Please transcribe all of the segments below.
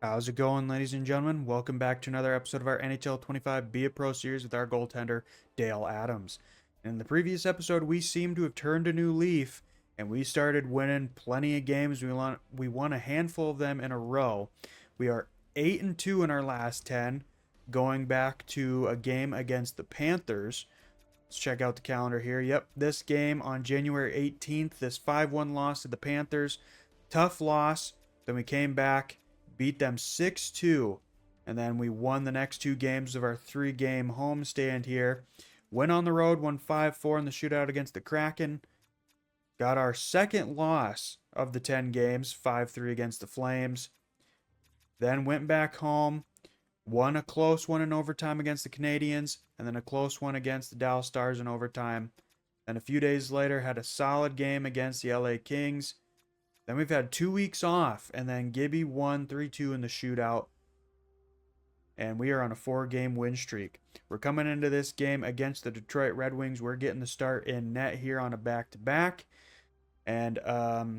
How's it going, ladies and gentlemen? Welcome back to another episode of our NHL 25 Be a Pro series with our goaltender, Dale Adams. In the previous episode, we seem to have turned a new leaf, and we started winning plenty of games. We won a handful of them in a row. We are 8-2 in our last 10, going back to a game against the Panthers. Let's check out the calendar here. Yep, this game on January 18th, this 5-1 loss to the Panthers. Tough loss. Then we came back, beat them 6-2, and then we won the next two games of our three-game homestand here. Went on the road, won 5-4 in the shootout against the Kraken. Got our second loss of the 10 games, 5-3 against the Flames. Then went back home, won a close one in overtime against the Canadiens, and then a close one against the Dallas Stars in overtime. Then a few days later, had a solid game against the LA Kings. Then we've had 2 weeks off, and then Gibby won 3-2 in the shootout. And we are on a 4-game win streak. We're coming into this game against the Detroit Red Wings. We're getting the start in net here on a back-to-back. And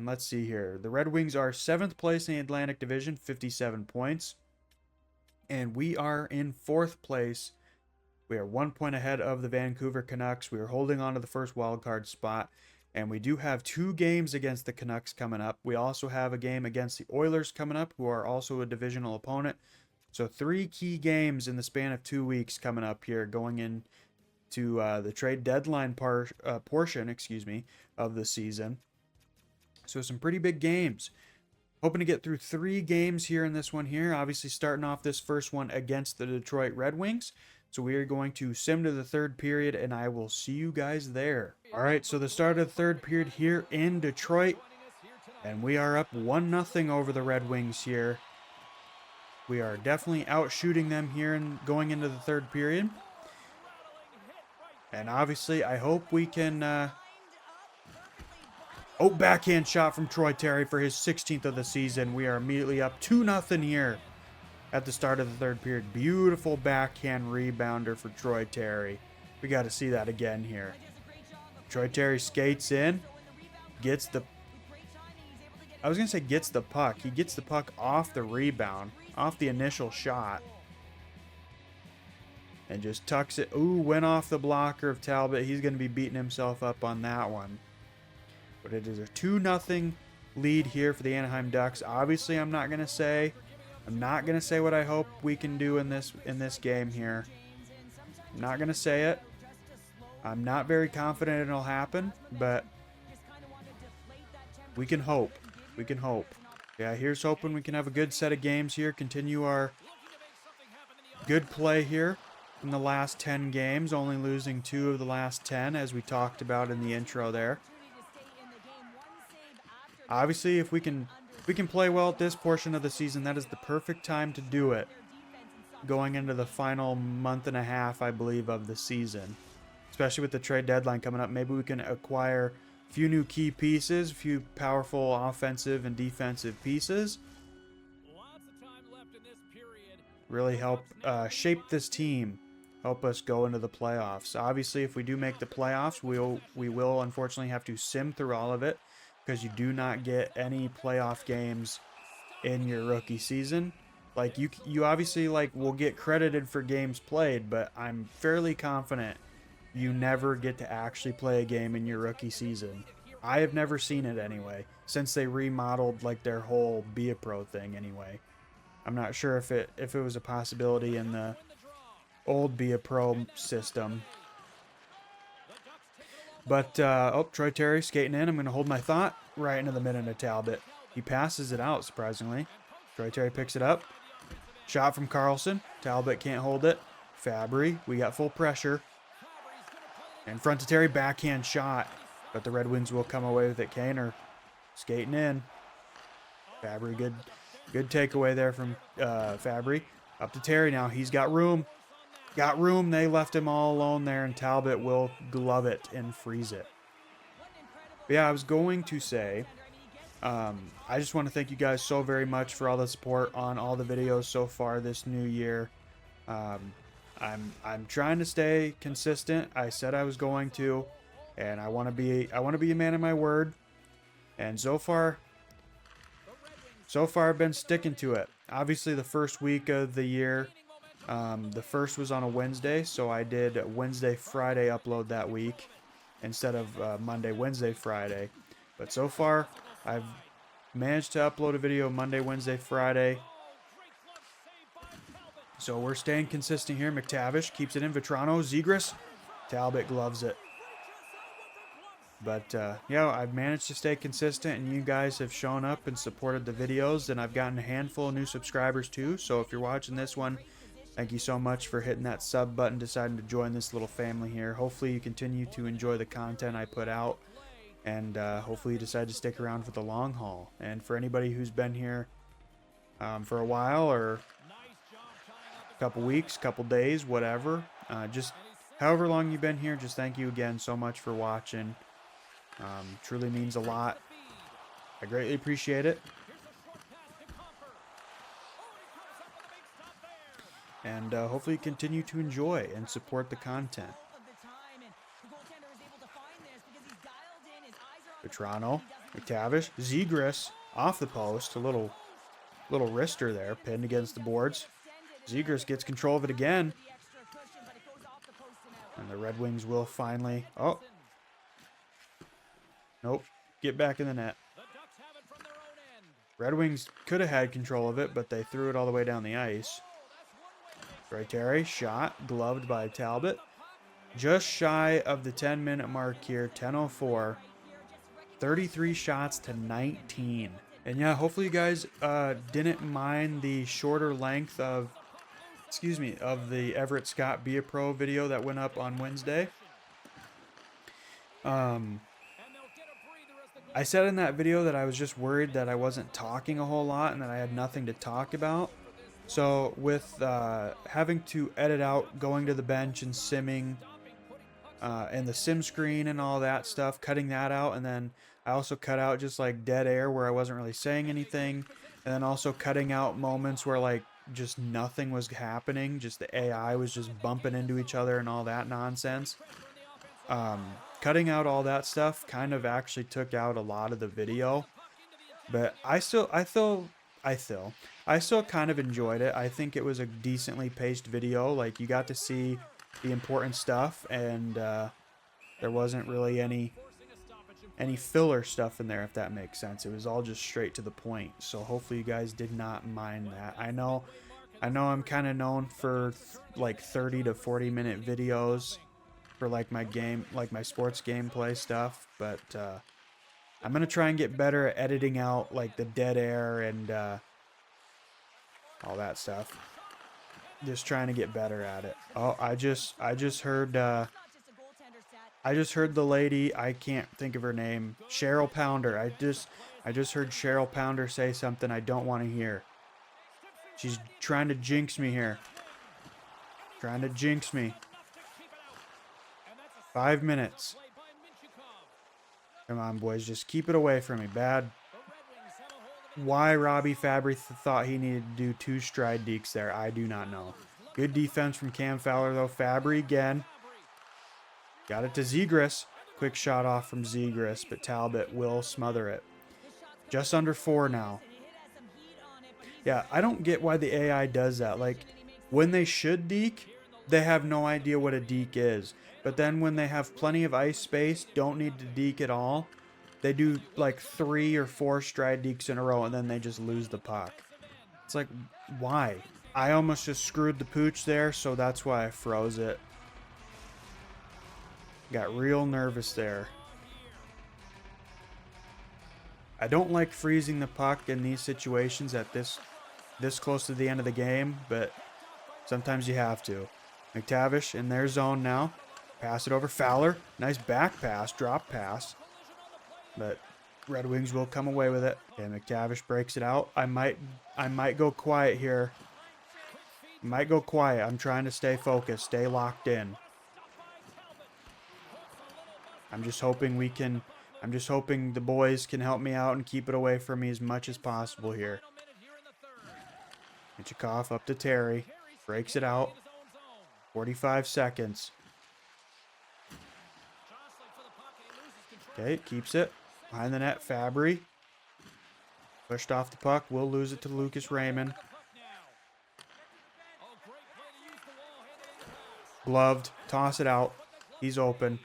let's see here. The Red Wings are 7th place in the Atlantic Division, 57 points. And we are in 4th place. We are 1 point ahead of the Vancouver Canucks. We are holding on to the first wildcard spot. And we do have 2 games against the Canucks coming up. We also have a game against the Oilers coming up, who are also a divisional opponent. So 3 key games in the span of 2 weeks coming up here, going into the trade deadline portion, of the season. So some pretty big games. Hoping to get through 3 games here in this one here. Obviously starting off this first one against the Detroit Red Wings. So we are going to sim to the third period, and I will see you guys there. All right, so the start of the third period here in Detroit, and we are up 1-0 over the Red Wings here. We are definitely out shooting them here and going into the third period. And obviously, I hope we can... Oh, backhand shot from Troy Terry for his 16th of the season. We are immediately up 2-0 here at the start of the third period. Beautiful backhand rebounder for Troy Terry. We got to see that again here. Troy Terry skates in, gets the... I was going to say gets the puck. He gets the puck off the rebound, off the initial shot. And just tucks it. Ooh, went off the blocker of Talbot. He's going to be beating himself up on that one. But it is a 2-0 lead here for the Anaheim Ducks. Obviously, I'm not going to say what I hope we can do in this game here. I'm not going to say it. I'm not very confident it'll happen, but we can hope. We can hope. Yeah, here's hoping we can have a good set of games here. Continue our good play here in the last 10 games, only losing 2 of the last 10, as we talked about in the intro there. Obviously, if we can play well at this portion of the season, that is the perfect time to do it. Going into the final month and a half, I believe, of the season. Especially with the trade deadline coming up, maybe we can acquire a few new key pieces, a few powerful offensive and defensive pieces. Really help shape this team, help us go into the playoffs. Obviously, if we do make the playoffs, we will unfortunately have to sim through all of it, because you do not get any playoff games in your rookie season. Like you obviously will get credited for games played, but I'm fairly confident you never get to actually play a game in your rookie season. I have never seen it anyway, since they remodeled their whole Be a Pro thing anyway. I'm not sure if it was a possibility in the old Be a Pro system. But, oh, Troy Terry skating in. I'm going to hold my thought right into the minute of Talbot. He passes it out, surprisingly. Troy Terry picks it up. Shot from Carlson. Talbot can't hold it. Fabry, we got full pressure. In front to Terry, backhand shot. But the Red Wings will come away with it. Kaner skating in. Fabry, good takeaway there from Fabry. Up to Terry now. He's got room. Got room. They left him all alone there, and Talbot will glove it and freeze it. But yeah, I was going to say, I just want to thank you guys so very much for all the support on all the videos so far this new year. I'm trying to stay consistent. I said I was going to, and I want to be a man of my word. And so far I've been sticking to it. obviously the first week of the year, the first was on a Wednesday, so I did Wednesday, Friday upload that week instead of Monday, Wednesday, Friday. But so far, I've managed to upload a video Monday, Wednesday, Friday. So we're staying consistent here. McTavish keeps it in. Vetrano, Zegras, Talbot gloves it. But yeah, I've managed to stay consistent, and you guys have shown up and supported the videos, and I've gotten a handful of new subscribers too. So if you're watching this one, thank you so much for hitting that sub button, deciding to join this little family here. Hopefully you continue to enjoy the content I put out, and hopefully you decide to stick around for the long haul. And for anybody who's been here for a while, or a couple weeks, couple days, whatever, just however long you've been here, just thank you again so much for watching. Truly means a lot. I greatly appreciate it. And hopefully you continue to enjoy and support the content. Vetrano, McTavish, Zegras off the post. A little wrister there, pinned against the boards. Zegras gets control of it again. And the Red Wings will finally... Oh. Nope. Get back in the net. Red Wings could have had control of it, but they threw it all the way down the ice. Terry, shot, gloved by Talbot. Just shy of the 10-minute mark here, 10:04. 33 shots to 19. And yeah, hopefully you guys didn't mind the shorter length of, of the Everett Scott Be a Pro video that went up on Wednesday. I said in that video that I was just worried that I wasn't talking a whole lot and that I had nothing to talk about. So with having to edit out going to the bench and simming and the sim screen and all that stuff, cutting that out, and then I also cut out just like dead air where I wasn't really saying anything, and then also cutting out moments where like just nothing was happening, just the AI was just bumping into each other and all that nonsense. Cutting out all that stuff kind of actually took out a lot of the video, but I still kind of enjoyed it. I think it was a decently paced video. Like, you got to see the important stuff, and there wasn't really any filler stuff in there, if that makes sense. It was all just straight to the point. So hopefully you guys did not mind that. I know I'm kind of known for like 30 to 40 minute videos for like my sports gameplay stuff, but I'm gonna try and get better at editing out like the dead air and all that stuff. Just trying to get better at it. Oh, I just heard the lady, I can't think of her name, Cheryl Pounder. I just heard Cheryl Pounder say something I don't want to hear. She's trying to jinx me here. Trying to jinx me. 5 minutes. Come on, boys. Just keep it away from me. Bad. Why Robbie Fabry thought he needed to do 2 stride dekes there, I do not know. Good defense from Cam Fowler, though. Fabry again. Got it to Zegras. Quick shot off from Zegras, but Talbot will smother it. Just under 4 now. Yeah, I don't get why the AI does that. Like, when they should deke, they have no idea what a deke is. But then when they have plenty of ice space, don't need to deke at all, they do like 3 or 4 stride dekes in a row, and then they just lose the puck. It's like, why? I almost just screwed the pooch there, so that's why I froze it. Got real nervous there. I don't like freezing the puck in these situations at this close to the end of the game, but sometimes you have to. McTavish in their zone now. Pass it over. Fowler. Nice back pass. Drop pass. But Red Wings will come away with it. Okay, McTavish breaks it out. I might go quiet here. Might go quiet. I'm trying to stay focused. Stay locked in. I'm just hoping the boys can help me out and keep it away from me as much as possible here. Michikov up to Terry. Breaks it out. 45 seconds. Okay, keeps it. Behind the net, Fabry. Pushed off the puck. We'll lose it to Lucas Raymond. Gloved. Toss it out. He's open.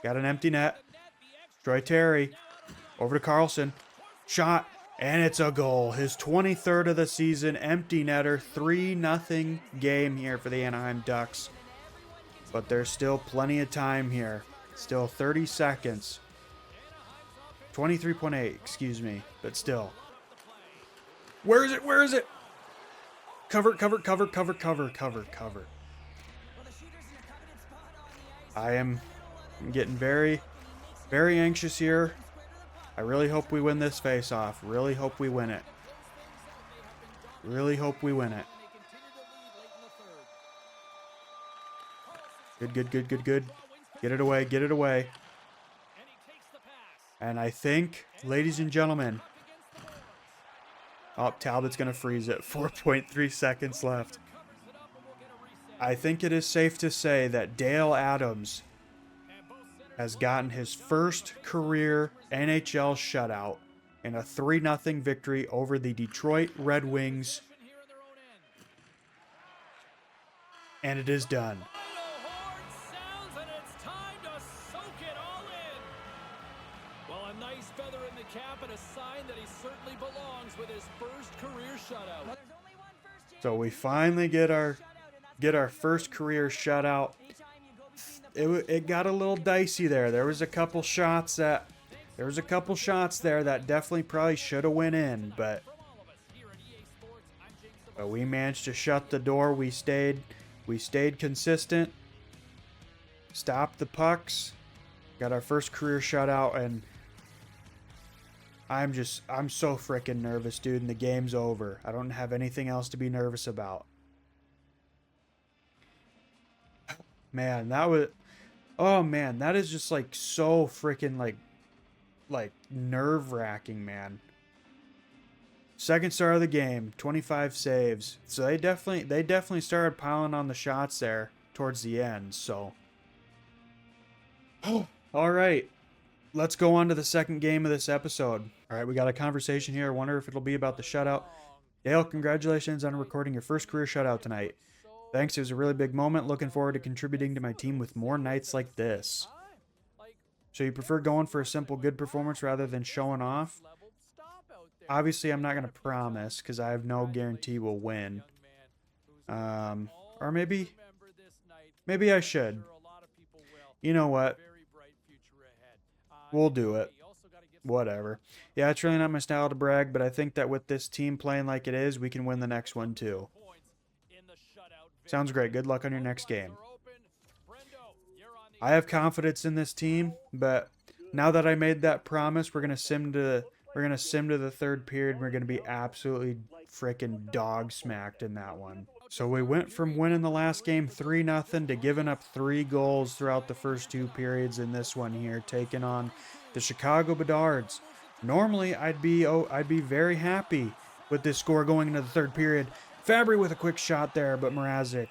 Got an empty net. Troy Terry. Over to Carlson. Shot. And it's a goal. His 23rd of the season. Empty netter. 3-0 game here for the Anaheim Ducks. But there's still plenty of time here. Still 30 seconds. 23.8, excuse me. But still. Where is it? Where is it? Cover, cover, cover, cover, cover, cover, cover. I am getting very, very anxious here. I really hope we win this face-off. Really hope we win it. Really hope we win it. Good, good, good, good, good. Get it away, get it away. And I think, ladies and gentlemen... Oh, Talbot's going to freeze it. 4.3 seconds left. I think it is safe to say that Dale Adams has gotten his first career NHL shutout in a 3-0 victory over the Detroit Red Wings. And it is done. Nice feather in the cap and a sign that he certainly belongs with his first career shutout. So we finally get our first career shutout. It got a little dicey there. There was a couple shots there that definitely probably should have went in, but we managed to shut the door. We stayed consistent. Stopped the pucks. Got our first career shutout, and I'm so freaking nervous, dude, and the game's over. I don't have anything else to be nervous about. Man, that is just like so freaking like nerve-wracking, man. Second star of the game, 25 saves. So they definitely started piling on the shots there towards the end, so. All right. Let's go on to the second game of this episode. All right, we got a conversation here. I wonder if it'll be about the shutout. Dale, congratulations on recording your first career shutout tonight. Thanks, it was a really big moment. Looking forward to contributing to my team with more nights like this. So you prefer going for a simple good performance rather than showing off? Obviously, I'm not going to promise because I have no guarantee we'll win. Or maybe I should. You know what? We'll do it. Whatever. Yeah, it's really not my style to brag, but I think that with this team playing like it is, we can win the next one too. Sounds great. Good luck on your next game. I have confidence in this team, but now that I made that promise, we're gonna sim to the third period. And we're gonna be absolutely freaking dog smacked in that one. So we went from winning the last game 3-0 to giving up 3 goals throughout the first 2 periods in this one here, taking on the Chicago Bedards. Normally, I'd be very happy with this score going into the third period. Fabry with a quick shot there, but Mrazek,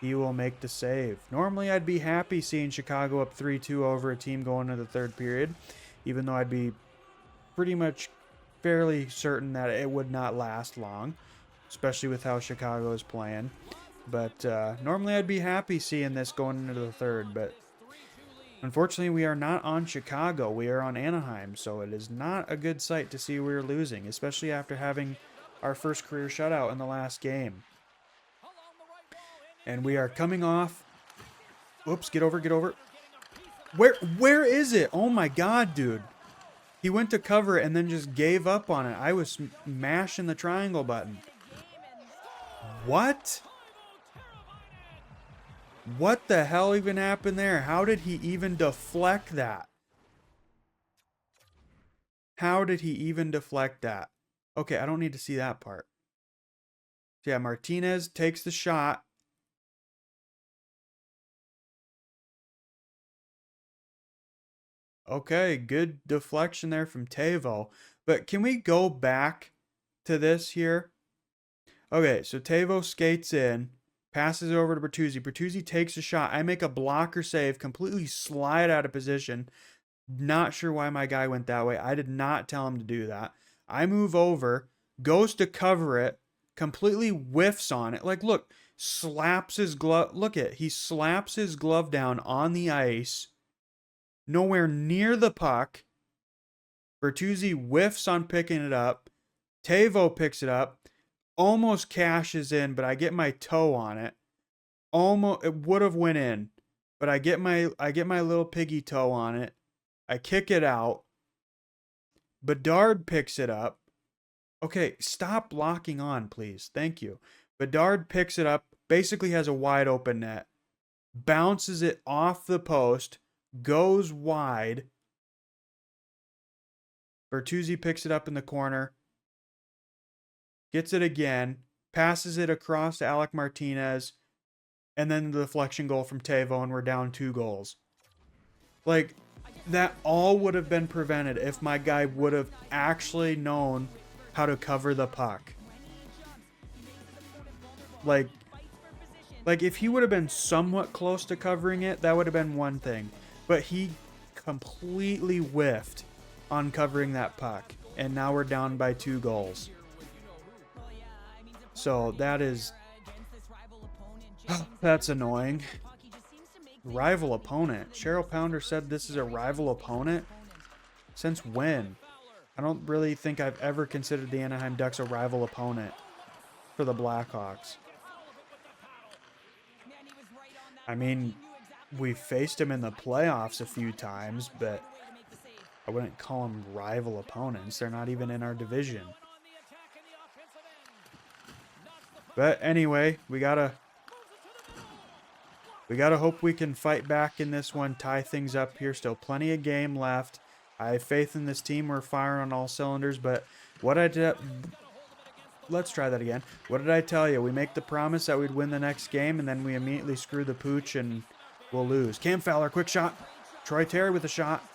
he will make the save. Normally, I'd be happy seeing Chicago up 3-2 over a team going into the third period, even though I'd be pretty much fairly certain that it would not last long, especially with how Chicago is playing. But normally I'd be happy seeing this going into the third, but unfortunately we are not on Chicago. We are on Anaheim, so it is not a good sight to see we're losing, especially after having our first career shutout in the last game. And we are coming off. Whoops, get over. Where is it? Oh my god, dude. He went to cover it and then just gave up on it. I was mashing the triangle button. What? What the hell even happened there? How did he even deflect that? How did he even deflect that? Okay, I don't need to see that part. So yeah, Martinez takes the shot. Okay, good deflection there from Teuvo. But can we go back to this here? Okay, so Teuvo skates in, passes over to Bertuzzi. Bertuzzi takes a shot. I make a blocker save, completely slide out of position. Not sure why my guy went that way. I did not tell him to do that. I move over, goes to cover it, completely whiffs on it. Like, look, slaps his glove. Look at, he slaps his glove down on the ice, nowhere near the puck. Bertuzzi whiffs on picking it up. Teuvo picks it up, almost cashes in, but I get my toe on it. Almost, it would have went in, but I get my little piggy toe on it. I kick it out. Bedard picks it up. Okay, stop locking on, please. Thank you. Bedard picks it up, basically has a wide open net, bounces it off the post, goes wide. Bertuzzi picks it up in the corner, gets it again, passes it across to Alec Martinez, and then the deflection goal from Teuvo, and we're down 2 goals. Like, that all would have been prevented if my guy would have actually known how to cover the puck. Like if he would have been somewhat close to covering it, that would have been one thing. But he completely whiffed on covering that puck, and now we're down by 2 goals. So that is that's annoying. Rival opponent. Cheryl Pounder said this is a rival opponent. Since when? I don't really think I've ever considered the Anaheim Ducks a rival opponent for the Blackhawks. I mean, we faced him in the playoffs a few times, but I wouldn't call them rival opponents. They're not even in our division. But anyway, we gotta hope we can fight back in this one, tie things up here. Still plenty of game left. I have faith in this team. We're firing on all cylinders, but what I did... Let's try that again. What did I tell you? We make the promise that we'd win the next game, and then we immediately screw the pooch and we'll lose. Cam Fowler, quick shot. Troy Terry with a shot.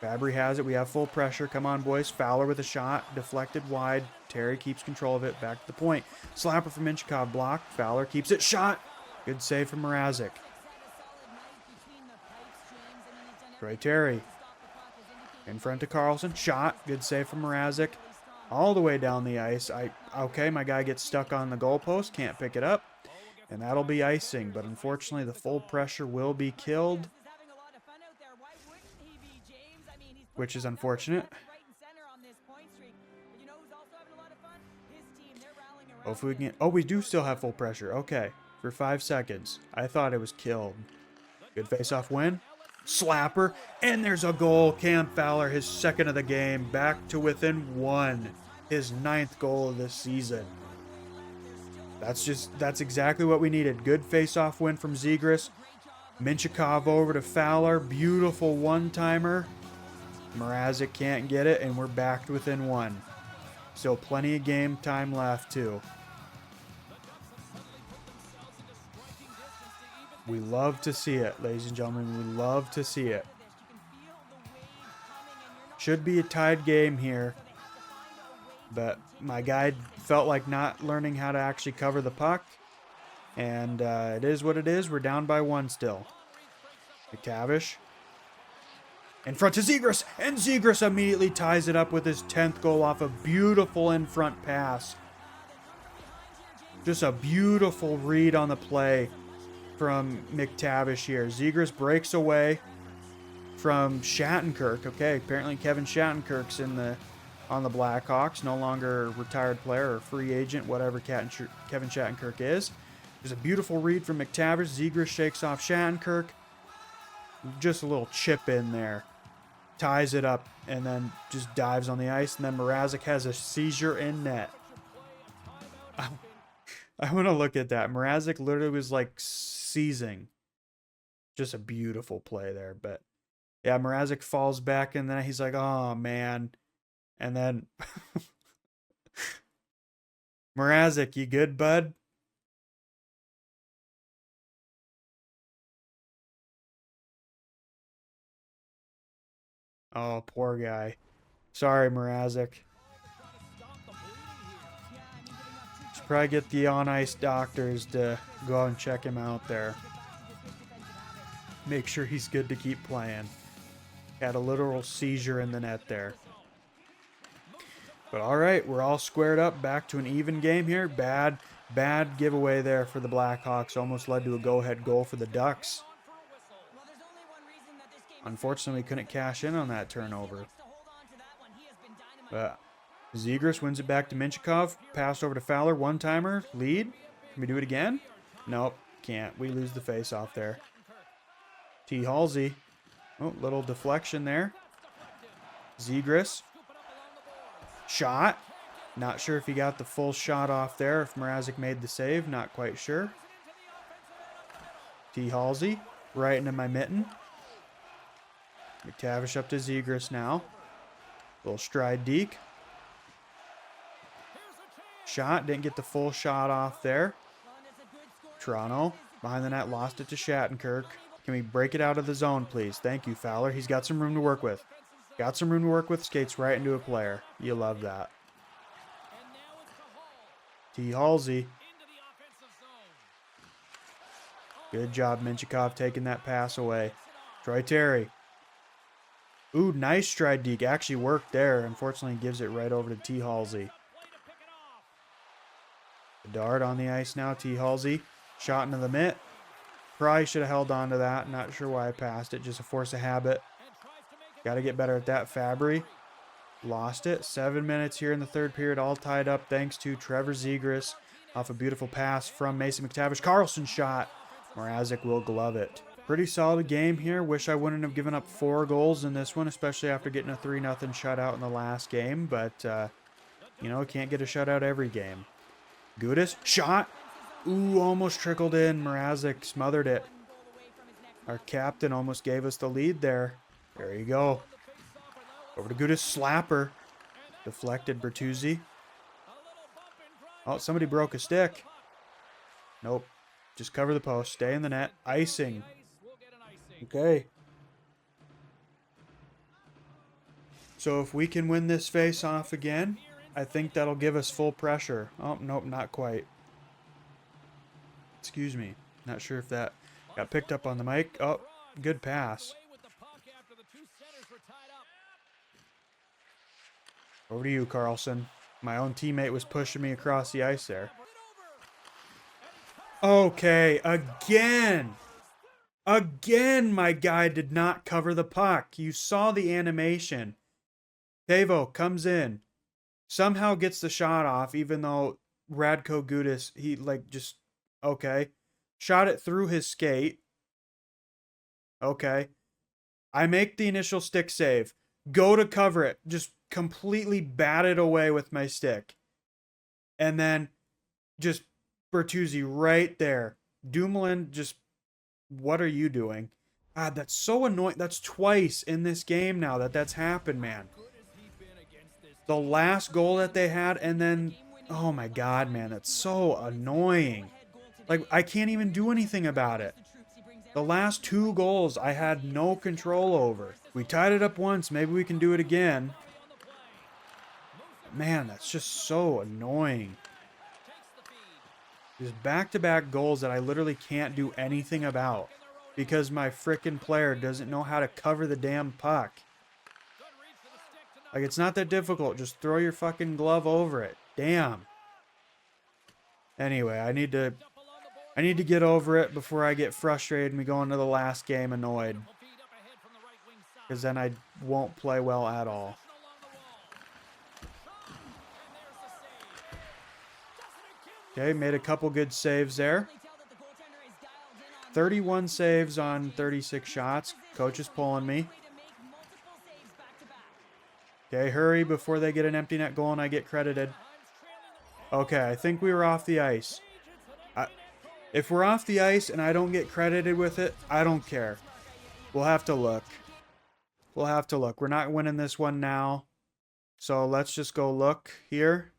Fabry has it. We have full pressure. Come on, boys. Fowler with a shot. Deflected wide. Terry keeps control of it. Back to the point. Slapper from Minchikov. Block. Fowler keeps it. Shot. Good save from Mrazek. Troy Terry. In front of Carlson. Shot. Good save from Mrazek. All the way down the ice. Okay, my guy gets stuck on the goalpost. Can't pick it up. And that'll be icing. But unfortunately, the full pressure will be killed. Which is unfortunate. Hopefully we can... Oh, we do still have full pressure. Okay. For 5 seconds. I thought it was killed. Good face-off win. Slapper. And there's a goal. Cam Fowler, his second of the game. Back to within 1. His 9th goal of this season. That's exactly what we needed. Good face-off win from Zegras. Minchikov over to Fowler. Beautiful one-timer. Mrazek can't get it, and we're back to within 1. Still plenty of game time left, too. We love to see it, ladies and gentlemen. We love to see it. Should be a tied game here. But my guy felt like not learning how to actually cover the puck. And it is what it is. We're down by 1 still. McTavish. In front to Zegras. And Zegras immediately ties it up with his 10th goal off a beautiful in-front pass. Just a beautiful read on the play from McTavish here. Zegras breaks away from Shattenkirk. Okay, apparently Kevin Shattenkirk's on the Blackhawks. No longer a retired player or free agent, whatever Kevin Shattenkirk is. There's a beautiful read from McTavish. Zegras shakes off Shattenkirk. Just a little chip in there. Ties it up and then just dives on the ice. And then Mrazek has a seizure in net. I want to look at that. Mrazek literally was like seizing. Just a beautiful play there. But yeah, Mrazek falls back and then he's like, oh man. And then Mrazek, you good, bud? Oh, poor guy. Sorry, Mrazek. Should probably get the on-ice doctors to go and check him out there. Make sure he's good to keep playing. Had a literal seizure in the net there. But all right, we're all squared up, back to an even game here. Bad giveaway there for the Blackhawks. Almost led to a go-ahead goal for the Ducks. Unfortunately, we couldn't cash in on that turnover. But Zegras wins it back to Minchikov. Passed over to Fowler. One-timer. Lead. Can we do it again? Nope. Can't. We lose the face-off there. T. Halsey. Oh, little deflection there. Zegras. Shot. Not sure if he got the full shot off there. If Mrazek made the save. Not quite sure. T. Halsey. Right into my mitten. McTavish up to Zegras now. Little stride deke. Shot. Didn't get the full shot off there. Toronto. Behind the net. Lost it to Shattenkirk. Can we break it out of the zone, please? Thank you, Fowler. He's got some room to work with. Got some room to work with. Skates right into a player. You love that. T. Halsey. Good job, Minchikov, taking that pass away. Troy Terry. Ooh, nice stride deke. Actually worked there. Unfortunately, gives it right over to T. Halsey. Bedard on the ice now. T. Halsey. Shot into the mitt. Probably should have held on to that. Not sure why I passed it. Just a force of habit. Got to get better at that. Fabry. Lost it. 7 minutes here in the third period. All tied up thanks to Trevor Zegras. Off a beautiful pass from Mason McTavish. Carlson shot. Mrazek will glove it. Pretty solid game here. Wish I wouldn't have given up 4 goals in this one, especially after getting a 3-0 shutout in the last game. But, you know, can't get a shutout every game. Gudis. Shot. Ooh, almost trickled in. Mrazek smothered it. Our captain almost gave us the lead there. There you go. Over to Gudis. Slapper. Deflected Bertuzzi. Oh, somebody broke a stick. Nope. Just cover the post. Stay in the net. Icing. Okay. So if we can win this face-off again, I think that'll give us full pressure. Oh, nope, not quite. Excuse me. Not sure if that got picked up on the mic. Oh, good pass. Over to you, Carlson. My own teammate was pushing me across the ice there. Okay, again. Again, my guy did not cover the puck. You saw the animation. Teuvo comes in. Somehow gets the shot off, even though Radko Gudis, he just... Okay. Shot it through his skate. Okay. I make the initial stick save. Go to cover it. Just completely bat it away with my stick. And then just Bertuzzi right there. Dumoulin just... What are you doing? God, that's so annoying. That's twice in this game now that's happened, man. The last goal that they had, and then... Oh my God, man. That's so annoying. Like, I can't even do anything about it. The last 2 goals I had no control over. We tied it up once. Maybe we can do it again. Man, that's just so annoying. There's back-to-back goals that I literally can't do anything about because my frickin' player doesn't know how to cover the damn puck. Like, it's not that difficult. Just throw your fucking glove over it. Damn. Anyway, I need to get over it before I get frustrated and we go into the last game annoyed. Because then I won't play well at all. Okay, made a couple good saves there. 31 saves on 36 shots. Coach is pulling me. Okay, hurry before they get an empty net goal and I get credited. Okay, I think we were off the ice. If we're off the ice and I don't get credited with it, I don't care. We'll have to look. We'll have to look. We're not winning this one now. So let's just go look here.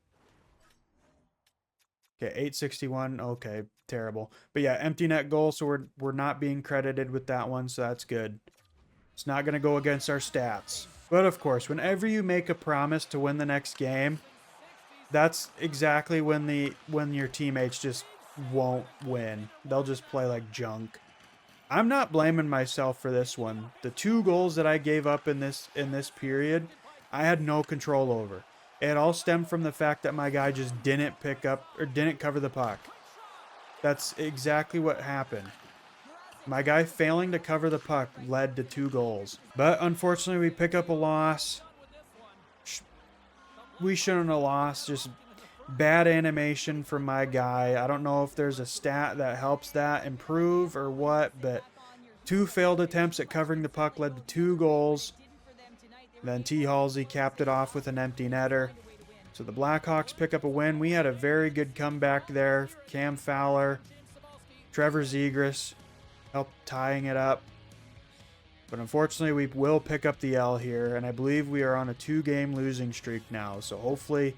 Okay, 861. Okay, terrible. But yeah, empty net goal, so we're not being credited with that one, so that's good. It's not going to go against our stats. But of course, whenever you make a promise to win the next game, that's exactly when your teammates just won't win. They'll just play like junk. I'm not blaming myself for this one. The 2 goals that I gave up in this period, I had no control over. It all stemmed from the fact that my guy just didn't pick up or didn't cover the puck. That's exactly what happened. My guy failing to cover the puck led to 2 goals. But unfortunately, we pick up a loss. We shouldn't have lost. Just bad animation from my guy. I don't know if there's a stat that helps that improve or what, but 2 failed attempts at covering the puck led to 2 goals. Then T. Halsey capped it off with an empty netter. So the Blackhawks pick up a win. We had a very good comeback there. Cam Fowler, Trevor Zegras helped tying it up. But unfortunately, we will pick up the L here, and I believe we are on a 2-game losing streak now. So hopefully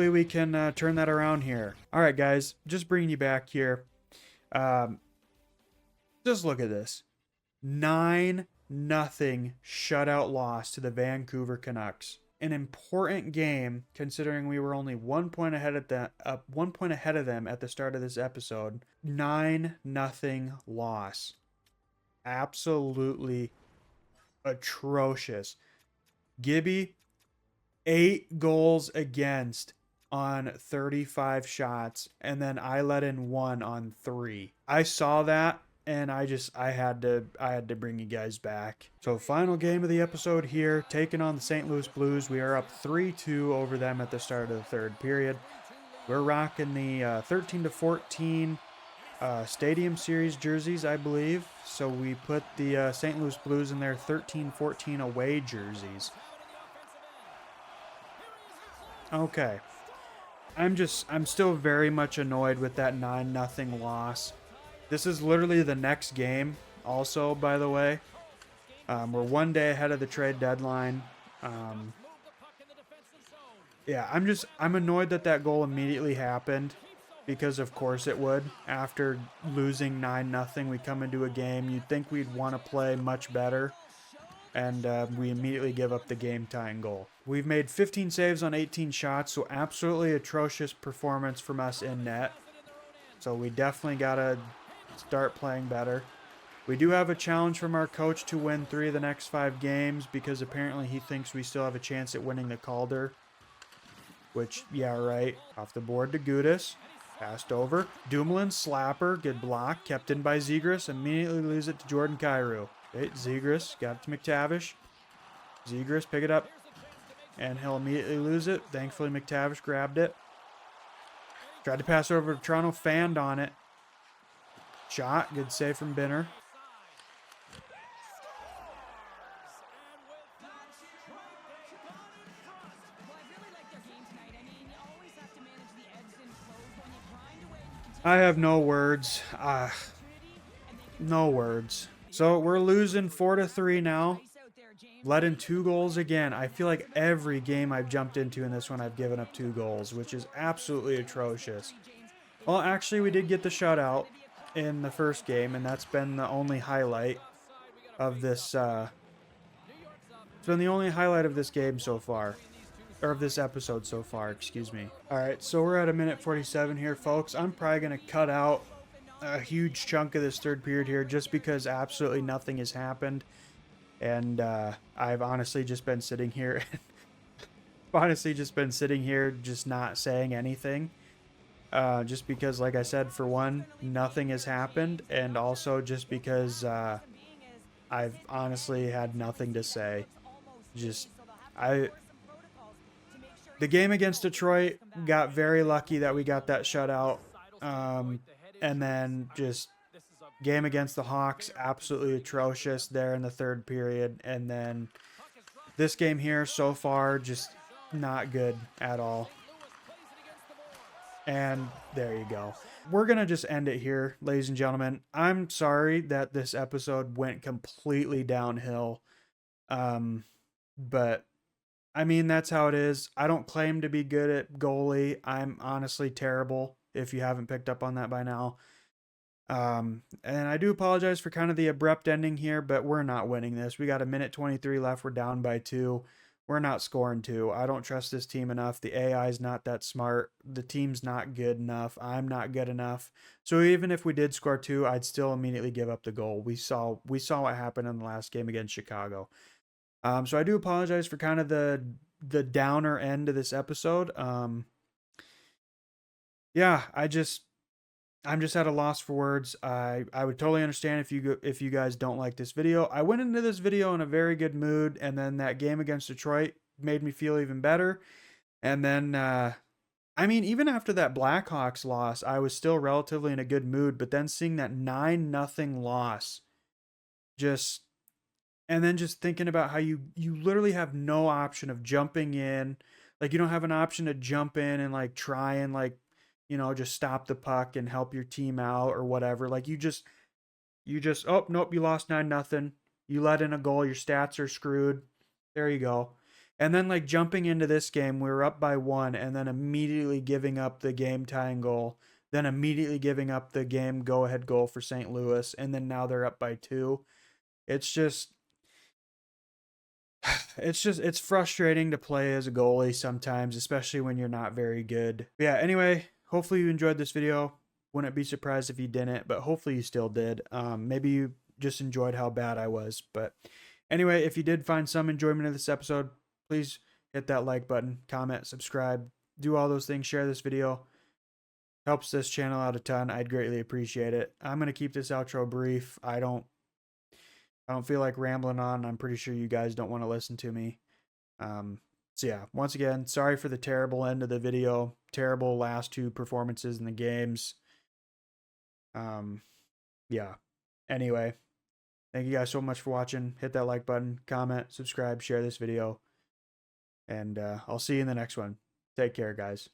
we can turn that around here. All right, guys, just bringing you back here. Just look at this. 9-0 shutout loss to the Vancouver Canucks. An important game considering we were only 1 point ahead of them at the start of this episode. 9-0 loss. Absolutely atrocious. Gibby, 8 goals against on 35 shots, and then I let in 1 on 3. I saw that, and I had to bring you guys back. So final game of the episode here, taking on the St. Louis Blues. We are up 3-2 over them at the start of the third period. We're rocking the 13-14 Stadium Series jerseys, I believe. So we put the St. Louis Blues in their 13-14 away jerseys. Okay. I'm still very much annoyed with that 9-0 loss. This is literally the next game also, by the way. We're 1 day ahead of the trade deadline. Yeah, I'm annoyed that goal immediately happened, because of course it would. After losing 9-0, we come into a game. You'd think we'd want to play much better, and we immediately give up the game-tying goal. We've made 15 saves on 18 shots, so absolutely atrocious performance from us in net. So we definitely got to start playing better. We do have a challenge from our coach to win 3 of the next 5 games, because apparently he thinks we still have a chance at winning the Calder. Which, yeah, right. Off the board to Gudis. Passed over. Dumoulin, slapper, good block. Kept in by Zegras. Immediately lose it to Jordan Kyrou. Okay, Zegras got it to McTavish. Zegras pick it up. And he'll immediately lose it. Thankfully, McTavish grabbed it. Tried to pass over to Toronto. Fanned on it. Shot. Good save from Binner. I have no words. No words. So we're losing 4-3 now. Let in 2 goals again. I feel like every game I've jumped into in this one, I've given up 2 goals, which is absolutely atrocious. Well, actually, we did get the shutout in the first game, and that's been the only highlight of this. It's been the only highlight of this game so far. Or of this episode so far, excuse me. Alright, so we're at a minute 47 here, folks. I'm probably going to cut out a huge chunk of this third period here just because absolutely nothing has happened. And I've honestly just been sitting here. Just not saying anything. Just because, like I said, for one, nothing has happened. And also just because I've honestly had nothing to say. The game against Detroit, got very lucky that we got that shutout. And then just game against the Hawks, absolutely atrocious there in the third period. And then this game here so far, just not good at all. And there you go. We're going to just end it here, ladies and gentlemen. I'm sorry that this episode went completely downhill. But I mean, that's how it is. I don't claim to be good at goalie. I'm honestly terrible, if you haven't picked up on that by now. And I do apologize for kind of the abrupt ending here, but we're not winning this. We got a minute 23 left. We're down by 2. We're not scoring 2. I don't trust this team enough. The AI is not that smart. The team's not good enough. I'm not good enough. So even if we did score 2, I'd still immediately give up the goal. We saw what happened in the last game against Chicago. So I do apologize for kind of the the downer end of this episode. Yeah, I'm just at a loss for words. I would totally understand if you guys don't like this video. I went into this video in a very good mood, and then that game against Detroit made me feel even better. And then I mean, even after that Blackhawks loss, I was still relatively in a good mood, but then seeing that 9-0 loss, just and then just thinking about how you literally have no option of jumping in. Like, you don't have an option to jump in and like try and like, just stop the puck and help your team out or whatever. Like, you just oh nope, you lost 9-0. You let in a goal, your stats are screwed. There you go. And then like jumping into this game, we were up by 1 and then immediately giving up the game tying goal, then immediately giving up the game go ahead goal for St. Louis, and then now they're up by 2. It's just it's frustrating to play as a goalie sometimes, especially when you're not very good. But yeah, anyway, hopefully you enjoyed this video. Wouldn't be surprised if you didn't, but hopefully you still did. Maybe you just enjoyed how bad I was. But anyway, if you did find some enjoyment of this episode, please hit that like button, comment, subscribe, do all those things, share this video. Helps this channel out a ton. I'd greatly appreciate it. I'm going to keep this outro brief. I don't feel like rambling on. I'm pretty sure you guys don't want to listen to me. So yeah, once again, sorry for the terrible end of the video. Terrible last 2 performances in the games. Yeah. Anyway, thank you guys so much for watching. Hit that like button, comment, subscribe, share this video. And I'll see you in the next one. Take care, guys.